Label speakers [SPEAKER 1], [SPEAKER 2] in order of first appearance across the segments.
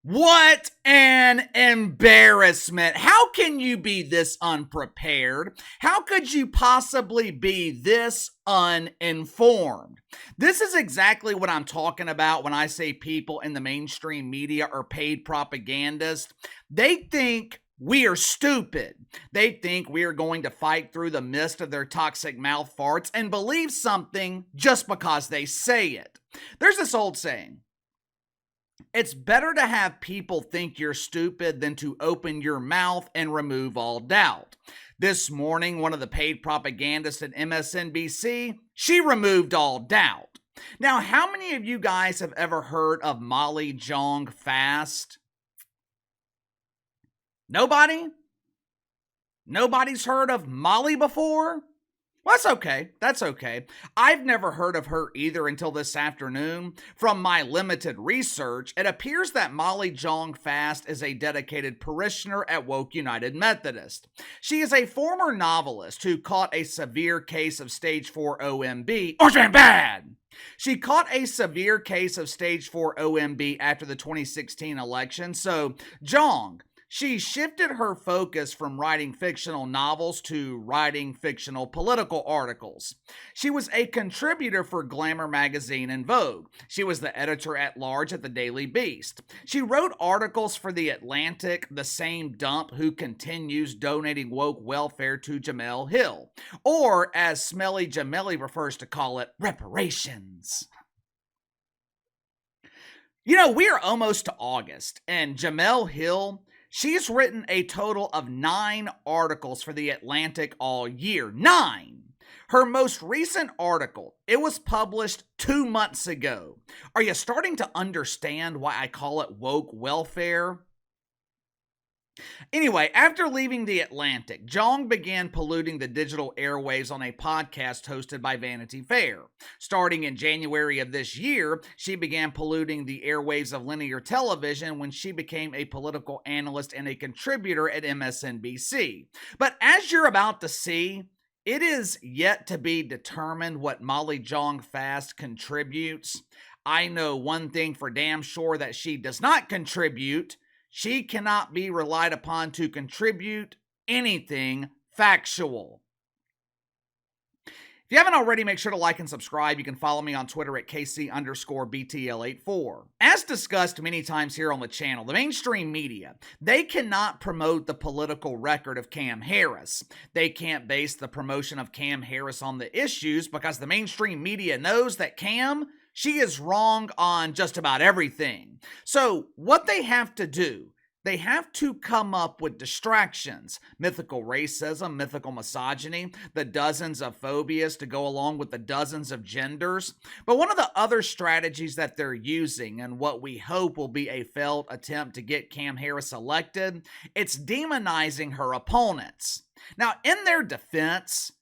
[SPEAKER 1] What an embarrassment. How can you be this unprepared? How could you possibly be this uninformed? This is exactly what I'm talking about when I say people in the mainstream media are paid propagandists. They think we are stupid. They think we are going to fight through the mist of their toxic mouth farts and believe something just because they say it. There's this old saying. It's better to have people think you're stupid than to open your mouth and remove all doubt. This morning, one of the paid propagandists at MSNBC, she removed all doubt. Now, how many of you guys have ever heard of Molly Jong-Fast? Nobody? Nobody's heard of Molly before? Well, that's okay. That's okay. I've never heard of her either until this afternoon. From my limited research, it appears that Molly Jong-Fast is a dedicated parishioner at Woke United Methodist. She is a former novelist who caught a severe case of stage 4 OMB. Orange Man bad! She caught a severe case of stage 4 OMB after the 2016 election. So, she shifted her focus from writing fictional novels to writing fictional political articles. She was a contributor for Glamour magazine and Vogue. She was the editor-at-large at the Daily Beast. She wrote articles for The Atlantic, the same dump who continues donating woke welfare to Jamel Hill, or as Smelly Jamelli prefers to call it, reparations. You know, we are almost to August, and Jamel Hill, she's written a total of 9 articles for The Atlantic all year. 9! Her most recent article, it was published 2 months ago. Are you starting to understand why I call it woke welfare? Anyway, after leaving The Atlantic, Jong began polluting the digital airwaves on a podcast hosted by Vanity Fair. Starting in January of this year, she began polluting the airwaves of linear television when she became a political analyst and a contributor at MSNBC. But as you're about to see, it is yet to be determined what Molly Jong-Fast contributes. I know one thing for damn sure that she does not contribute. She cannot be relied upon to contribute anything factual. If you haven't already, make sure to like and subscribe. You can follow me on Twitter at KC_BTL84. As discussed many times here on the channel, the mainstream media, they cannot promote the political record of Cam Harris. They can't base the promotion of Cam Harris on the issues because the mainstream media knows that she is wrong on just about everything. So what they have to do, they have to come up with distractions. Mythical racism, mythical misogyny, the dozens of phobias to go along with the dozens of genders. But one of the other strategies that they're using, and what we hope will be a failed attempt to get Cam Harris elected, it's demonizing her opponents. Now, in their defense,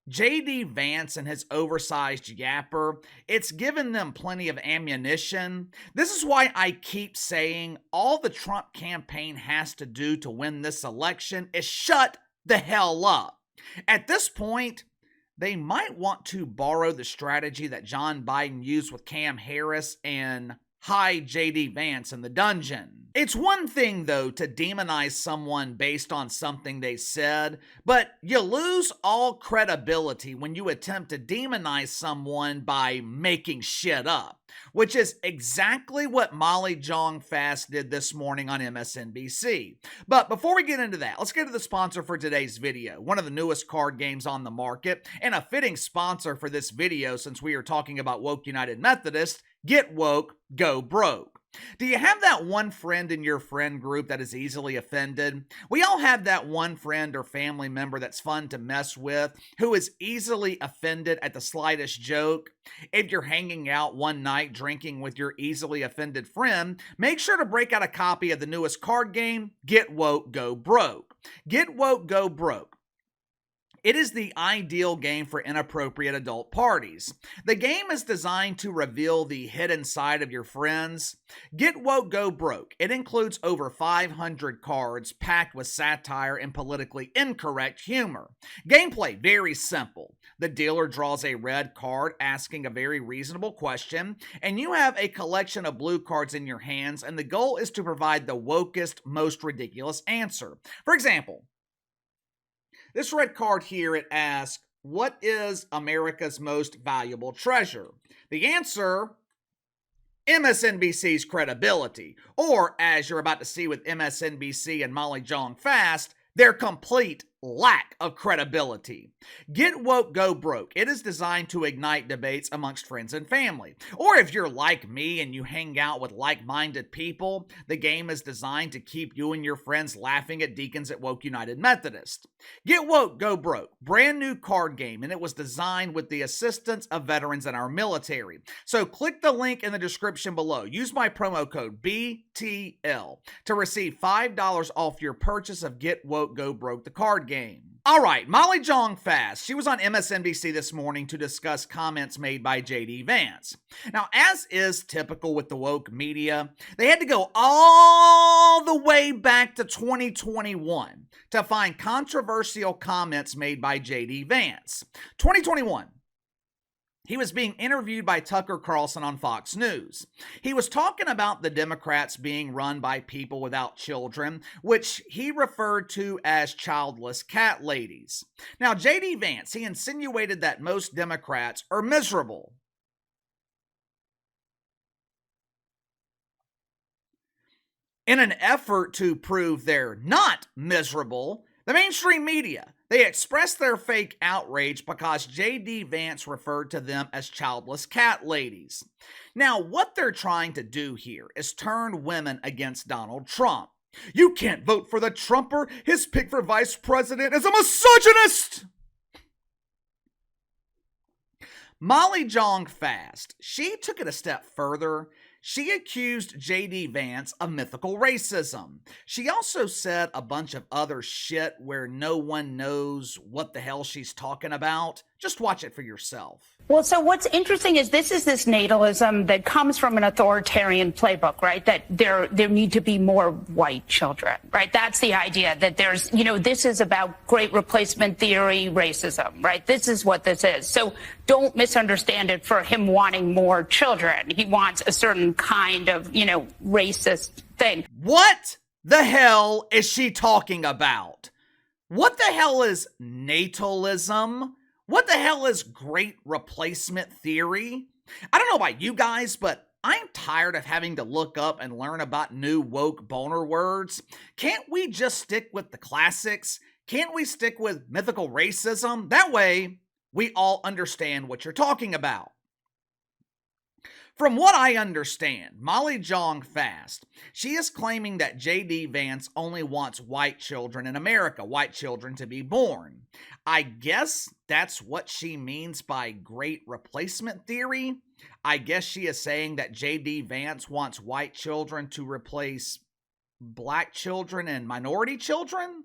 [SPEAKER 1] JD Vance and his oversized yapper, it's given them plenty of ammunition. This is why I keep saying all the Trump campaign has to do to win this election is shut the hell up. At this point, they might want to borrow the strategy that John Biden used with Cam Harris and hide JD Vance in the dungeon. It's one thing, though, to demonize someone based on something they said, but you lose all credibility when you attempt to demonize someone by making shit up, which is exactly what Molly Jong-Fast did this morning on MSNBC. But before we get into that, let's get to the sponsor for today's video, one of the newest card games on the market, and a fitting sponsor for this video since we are talking about Woke United Methodist. Get woke, go broke. Do you have that one friend in your friend group that is easily offended? We all have that one friend or family member that's fun to mess with, who is easily offended at the slightest joke. If you're hanging out one night drinking with your easily offended friend, make sure to break out a copy of the newest card game, Get Woke, Go Broke. Get Woke, Go Broke. It is the ideal game for inappropriate adult parties. The game is designed to reveal the hidden side of your friends. Get Woke, Go Broke. It includes over 500 cards packed with satire and politically incorrect humor. Gameplay, very simple. The dealer draws a red card asking a very reasonable question, and you have a collection of blue cards in your hands, and the goal is to provide the wokest, most ridiculous answer. For example, this red card here, it asks, what is America's most valuable treasure? The answer, MSNBC's credibility. Or, as you're about to see with MSNBC and Molly Jong-Fast, their complete lack of credibility. Get Woke, Go Broke. It is designed to ignite debates amongst friends and family. Or if you're like me and you hang out with like-minded people, the game is designed to keep you and your friends laughing at deacons at Woke United Methodist. Get Woke, Go Broke. Brand new card game, and it was designed with the assistance of veterans in our military. So click the link in the description below. Use my promo code BTL to receive $5 off your purchase of Get Woke, Go Broke, the card game. All right, Molly Jong-Fast, she was on MSNBC this morning to discuss comments made by JD Vance. Now, as is typical with the woke media, they had to go all the way back to 2021 to find controversial comments made by JD Vance. 2021. He was being interviewed by Tucker Carlson on Fox News. He was talking about the Democrats being run by people without children, which he referred to as childless cat ladies. Now, JD Vance, he insinuated that most Democrats are miserable. In an effort to prove they're not miserable, the mainstream media, they expressed their fake outrage because JD Vance referred to them as childless cat ladies. Now, what they're trying to do here is turn women against Donald Trump. You can't vote for the Trumper. His pick for vice president is a misogynist. Molly Jong-Fast, she took it a step further. She accused JD Vance of mythical racism. She also said a bunch of other shit where no one knows what the hell she's talking about. Just watch it for yourself.
[SPEAKER 2] Well, so what's interesting is this natalism that comes from an authoritarian playbook, right? That there need to be more white children, right? That's the idea that there's, this is about great replacement theory racism, right? This is what this is. So don't misunderstand it for him wanting more children. He wants a certain kind of, racist thing.
[SPEAKER 1] What the hell is she talking about? What the hell is natalism? What the hell is great replacement theory? I don't know about you guys, but I'm tired of having to look up and learn about new woke boner words. Can't we just stick with the classics? Can't we stick with mythical racism? That way, we all understand what you're talking about. From what I understand, Molly Jong-Fast, she is claiming that JD Vance only wants white children in America, white children to be born. I guess that's what she means by great replacement theory. I guess she is saying that JD Vance wants white children to replace black children and minority children.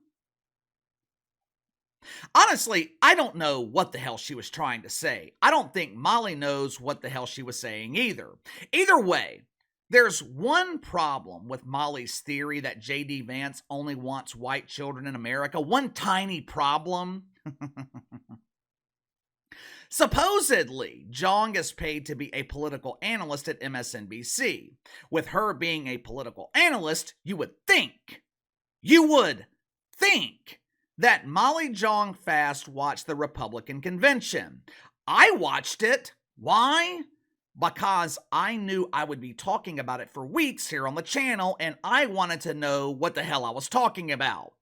[SPEAKER 1] Honestly, I don't know what the hell she was trying to say. I don't think Molly knows what the hell she was saying either. Either way, there's one problem with Molly's theory that JD Vance only wants white children in America. One tiny problem. Supposedly, Jong is paid to be a political analyst at MSNBC. With her being a political analyst, you would think that Molly Jong-Fast watched the Republican convention. I watched it. Why? Because I knew I would be talking about it for weeks here on the channel, and I wanted to know what the hell I was talking about.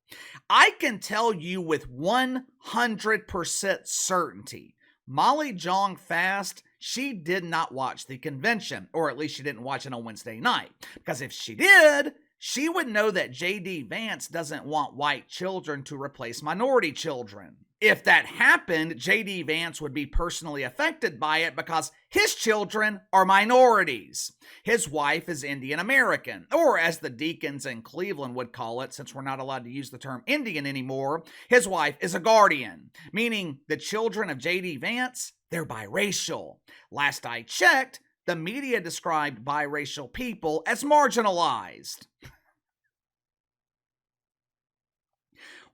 [SPEAKER 1] I can tell you with 100% certainty, Molly Jong-Fast, she did not watch the convention, or at least she didn't watch it on Wednesday night. Because if she did, she would know that JD Vance doesn't want white children to replace minority children. If that happened, JD Vance would be personally affected by it because his children are minorities. His wife is Indian American, or as the deacons in Cleveland would call it, since we're not allowed to use the term Indian anymore, his wife is a guardian, meaning the children of JD Vance, they're biracial. Last I checked, the media described biracial people as marginalized.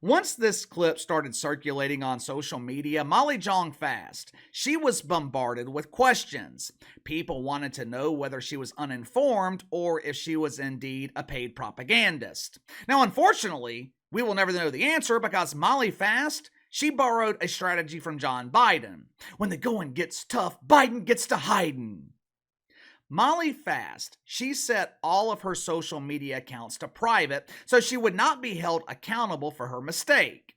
[SPEAKER 1] Once this clip started circulating on social media, Molly Jong-Fast, she was bombarded with questions. People wanted to know whether she was uninformed or if she was indeed a paid propagandist. Now, unfortunately, we will never know the answer because Molly Fast, she borrowed a strategy from John Biden. When the going gets tough, Biden gets to hiding. Molly Fast, she set all of her social media accounts to private so she would not be held accountable for her mistake.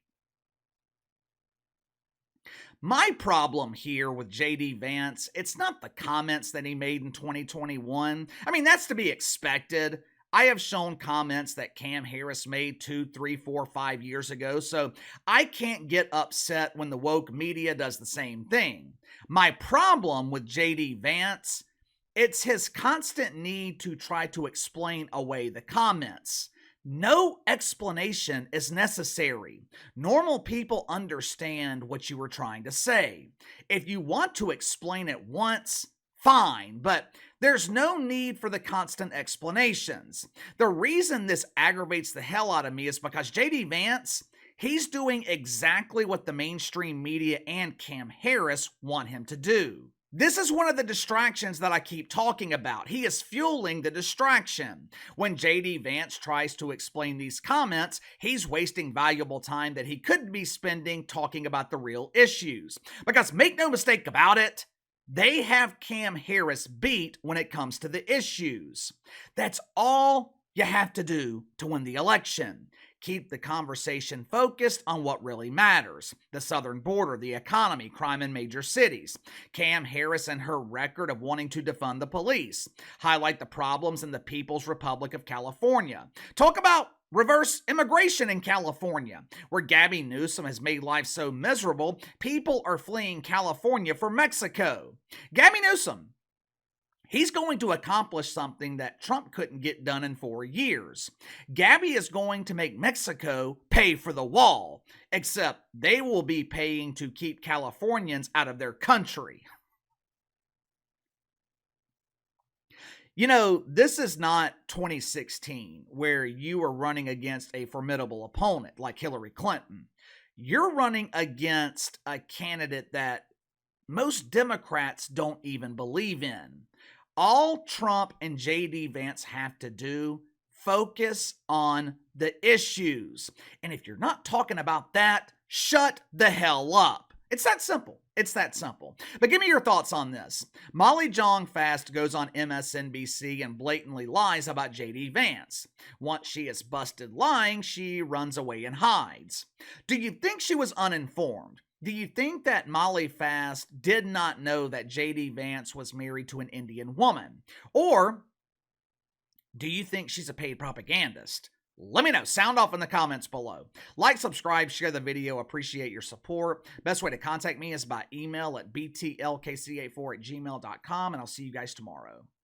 [SPEAKER 1] My problem here with JD Vance, it's not the comments that he made in 2021. I mean, that's to be expected. I have shown comments that Cam Harris made 2, 3, 4, 5 years ago, so I can't get upset when the woke media does the same thing. My problem with JD Vance, it's his constant need to try to explain away the comments. No explanation is necessary. Normal people understand what you were trying to say. If you want to explain it once, fine, but there's no need for the constant explanations. The reason this aggravates the hell out of me is because JD Vance, he's doing exactly what the mainstream media and Cam Harris want him to do. This is one of the distractions that I keep talking about. He is fueling the distraction. When JD Vance tries to explain these comments, he's wasting valuable time that he could be spending talking about the real issues. Because make no mistake about it, they have Cam Harris beat when it comes to the issues. That's all you have to do to win the election. Keep the conversation focused on what really matters. The southern border, the economy, crime in major cities. Cam Harris and her record of wanting to defund the police. Highlight the problems in the People's Republic of California. Talk about reverse immigration in California, where Gabby Newsom has made life so miserable, people are fleeing California for Mexico. Gabby Newsom, he's going to accomplish something that Trump couldn't get done in 4 years. Gabby is going to make Mexico pay for the wall, except they will be paying to keep Californians out of their country. You know, this is not 2016 where you are running against a formidable opponent like Hillary Clinton. You're running against a candidate that most Democrats don't even believe in. All Trump and JD Vance have to do, focus on the issues. And if you're not talking about that, shut the hell up. It's that simple. It's that simple. But give me your thoughts on this. Molly Jong-Fast goes on MSNBC and blatantly lies about JD Vance. Once she is busted lying, she runs away and hides. Do you think she was uninformed? Do you think that Molly Fast did not know that JD Vance was married to an Indian woman? Or do you think she's a paid propagandist? Let me know. Sound off in the comments below. Like, subscribe, share the video. Appreciate your support. Best way to contact me is by email at btlkc84@gmail.com, and I'll see you guys tomorrow.